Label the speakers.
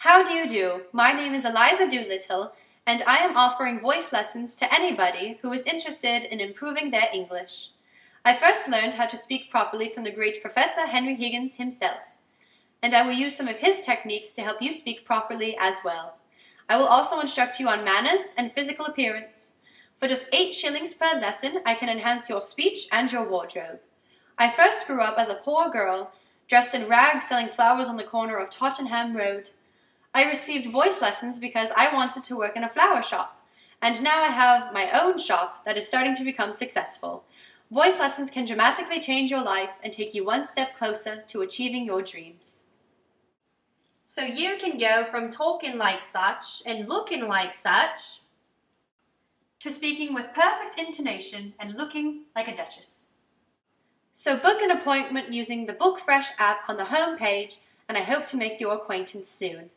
Speaker 1: How do you do? My name is Eliza Doolittle, and I am offering voice lessons to anybody who is interested in improving their English. I first learned how to speak properly from the great Professor Henry Higgins himself, and I will use some of his techniques to help you speak properly as well. I will also instruct you on manners and physical appearance. For just 8 shillings per lesson, I can enhance your speech and your wardrobe. I first grew up as a poor girl, dressed in rags selling flowers on the corner of Tottenham Road. I received voice lessons because I wanted to work in a flower shop, and now I have my own shop that is starting to become successful. Voice lessons can dramatically change your life and take you one step closer to achieving your dreams. So you can go from talking like such and looking like such to speaking with perfect intonation and looking like a duchess. So book an appointment using the BookFresh app on the home page, and I hope to make your acquaintance soon.